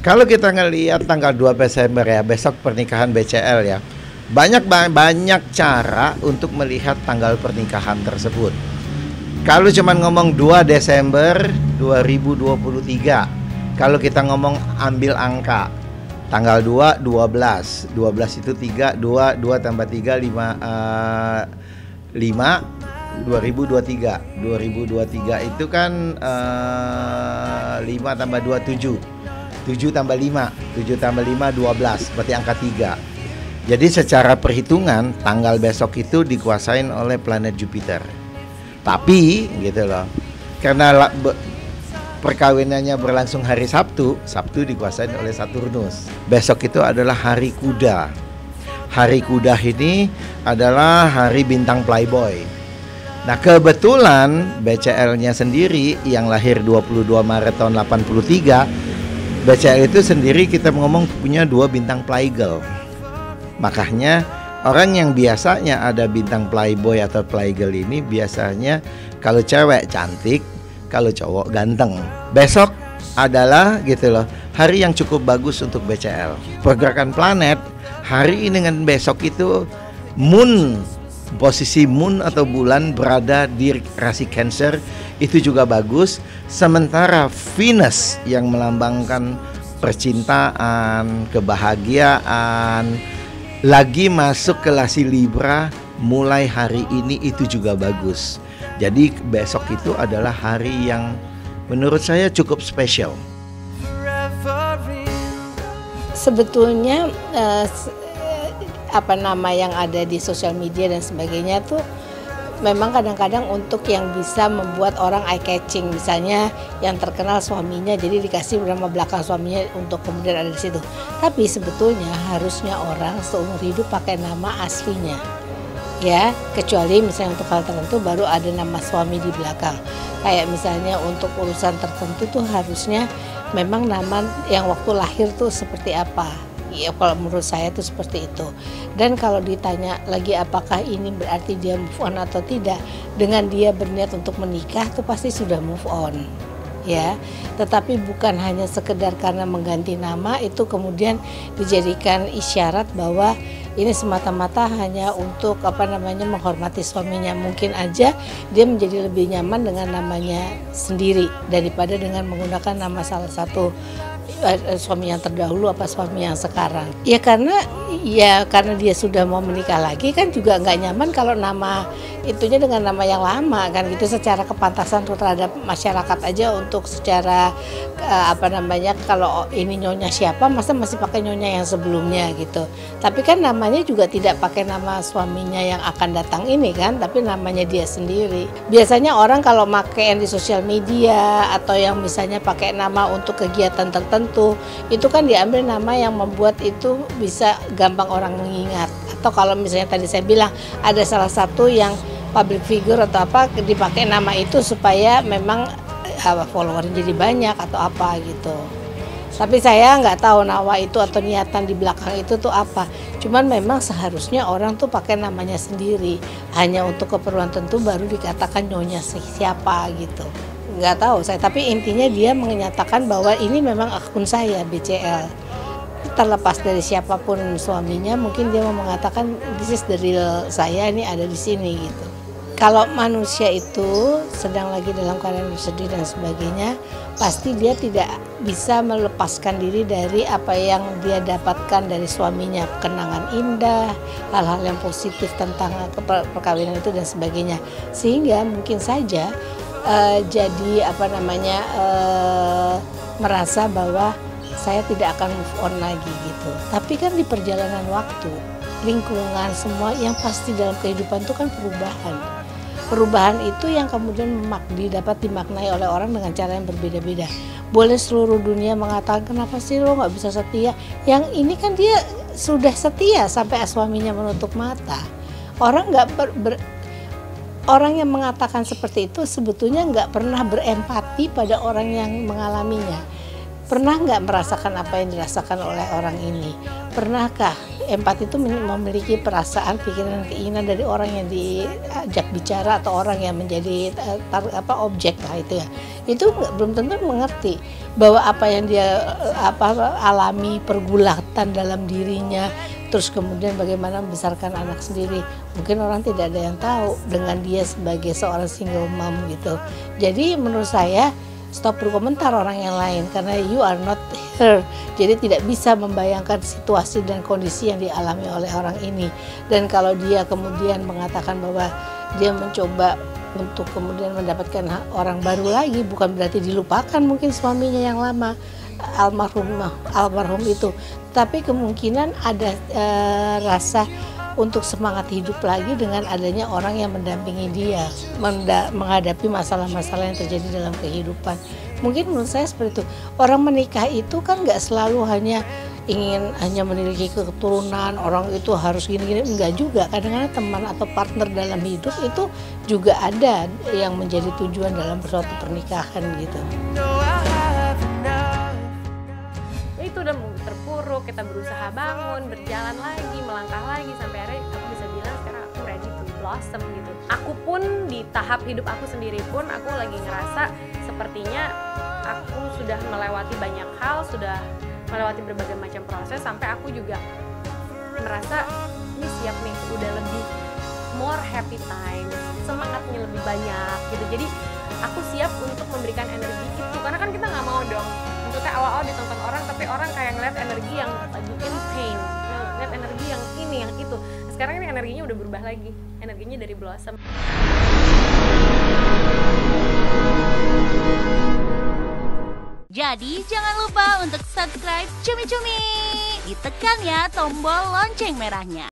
Kalau kita ngelihat tanggal 2 Desember ya, besok pernikahan BCL ya. Banyak cara untuk melihat tanggal pernikahan tersebut. Kalau cuman ngomong 2 Desember 2023, kalau kita ngomong ambil angka tanggal 2, 12 12 itu 3, 2 tambah 3, 5 2023 itu kan 5 tambah 2 7 tambah 5 12, berarti angka 3. Jadi secara perhitungan tanggal besok itu dikuasain oleh planet Jupiter. Tapi gitu loh, karena perkawinannya berlangsung hari Sabtu dikuasain oleh Saturnus. Besok itu adalah hari kuda. Hari kuda ini adalah hari bintang Playboy. Nah kebetulan BCL-nya sendiri yang lahir 22 Maret tahun 83, BCL itu sendiri kita ngomong punya 2 bintang Playgirl. Makanya orang yang biasanya ada bintang Playboy atau Playgirl ini biasanya kalau cewek cantik, kalau cowok ganteng. Besok adalah gitu loh, hari yang cukup bagus untuk BCL. Pergerakan planet hari ini dengan besok itu posisi moon atau bulan berada di rasi Cancer itu juga bagus. Sementara Venus yang melambangkan percintaan, kebahagiaan lagi masuk ke rasi Libra mulai hari ini, itu juga bagus. Jadi besok itu adalah hari yang menurut saya cukup spesial. Sebetulnya apa nama yang ada di sosial media dan sebagainya tuh memang kadang-kadang untuk yang bisa membuat orang eye catching, misalnya yang terkenal suaminya jadi dikasih nama belakang suaminya untuk kemudian ada di situ. Tapi sebetulnya harusnya orang seumur hidup pakai nama aslinya, ya, kecuali misalnya untuk hal tertentu baru ada nama suami di belakang. Kayak misalnya untuk urusan tertentu tuh harusnya memang nama yang waktu lahir tuh seperti apa. Ya, kalau menurut saya itu seperti itu. Dan kalau ditanya lagi apakah ini berarti dia move on atau tidak, dengan dia berniat untuk menikah tuh pasti sudah move on, ya. Tetapi bukan hanya sekedar karena mengganti nama itu kemudian dijadikan isyarat bahwa ini semata-mata hanya untuk menghormati suaminya. Mungkin aja dia menjadi lebih nyaman dengan namanya sendiri daripada dengan menggunakan nama salah satu suami yang terdahulu apa suami yang sekarang. Ya karena dia sudah mau menikah lagi kan juga nggak nyaman kalau nama itunya dengan nama yang lama kan gitu. Secara kepantasan terhadap masyarakat aja untuk secara kalau ini nyonya siapa masa masih pakai nyonya yang sebelumnya gitu. Tapi kan namanya juga tidak pakai nama suaminya yang akan datang ini kan, tapi namanya dia sendiri. Biasanya orang kalau pakai yang di sosial media atau yang misalnya pakai nama untuk kegiatan tertentu itu kan diambil nama yang membuat itu bisa gampang orang mengingat. Atau kalau misalnya tadi saya bilang ada salah satu yang public figure atau apa dipakai nama itu supaya memang follower jadi banyak atau apa gitu. Tapi saya nggak tahu nama itu atau niatan di belakang itu tuh apa. Cuman memang seharusnya orang tuh pakai namanya sendiri. Hanya untuk keperluan tentu baru dikatakan nyonya siapa gitu. Nggak tahu saya, tapi intinya dia menyatakan bahwa ini memang akun saya BCL. Terlepas dari siapapun suaminya, mungkin dia mau mengatakan this is the real saya, ini ada di sini gitu. Kalau manusia itu sedang lagi dalam keadaan bersedih dan sebagainya, pasti dia tidak bisa melepaskan diri dari apa yang dia dapatkan dari suaminya, kenangan indah, hal-hal yang positif tentang perkawinan itu dan sebagainya. Sehingga mungkin saja merasa bahwa saya tidak akan move on lagi gitu. Tapi kan di perjalanan waktu, lingkungan, semua yang pasti dalam kehidupan itu kan perubahan. Perubahan itu yang kemudian dapat dimaknai oleh orang dengan cara yang berbeda-beda. Boleh seluruh dunia mengatakan kenapa sih lo nggak bisa setia? Yang ini kan dia sudah setia sampai suaminya menutup mata. Orang yang mengatakan seperti itu sebetulnya nggak pernah berempati pada orang yang mengalaminya. Pernah nggak merasakan apa yang dirasakan oleh orang ini? Pernahkah empat itu memiliki perasaan, pikiran, keinginan dari orang yang diajak bicara atau orang yang menjadi objek lah itu ya. Itu belum tentu mengerti bahwa apa yang dia alami, pergulatan dalam dirinya, terus kemudian bagaimana membesarkan anak sendiri. Mungkin orang tidak ada yang tahu dengan dia sebagai seorang single mom gitu. Jadi menurut saya stop berkomentar orang yang lain karena you are not her. Jadi tidak bisa membayangkan situasi dan kondisi yang dialami oleh orang ini. Dan kalau dia kemudian mengatakan bahwa dia mencoba untuk kemudian mendapatkan orang baru lagi, bukan berarti dilupakan mungkin suaminya yang lama, almarhum itu. Tapi kemungkinan ada rasa untuk semangat hidup lagi dengan adanya orang yang mendampingi dia menghadapi masalah-masalah yang terjadi dalam kehidupan. Mungkin menurut saya seperti itu. Orang menikah itu kan nggak selalu ingin hanya memiliki keturunan, orang itu harus gini-gini, enggak juga. Kadang-kadang teman atau partner dalam hidup itu juga ada yang menjadi tujuan dalam suatu pernikahan gitu. Itu udah terpuruk, kita berusaha bangun, berjalan lagi, melangkah lagi sampai akhirnya aku bisa bilang sekarang aku ready to blossom gitu. Aku pun di tahap hidup aku sendiri pun aku lagi ngerasa sepertinya aku sudah melewati banyak hal, sudah melewati berbagai macam proses sampai aku juga merasa ini siap nih, udah lebih more happy time, semangatnya lebih banyak gitu. Jadi aku siap untuk memberikan energi itu karena kan kita nggak mau dong. Maksudnya awal-awal ditonton orang tapi orang kayak ngeliat energi yang lagi in pain, ngeliat energi yang ini, yang itu. Sekarang ini energinya udah berubah lagi, energinya dari blossom. Jadi jangan lupa untuk subscribe Cumi Cumi. Ditekan ya tombol lonceng merahnya.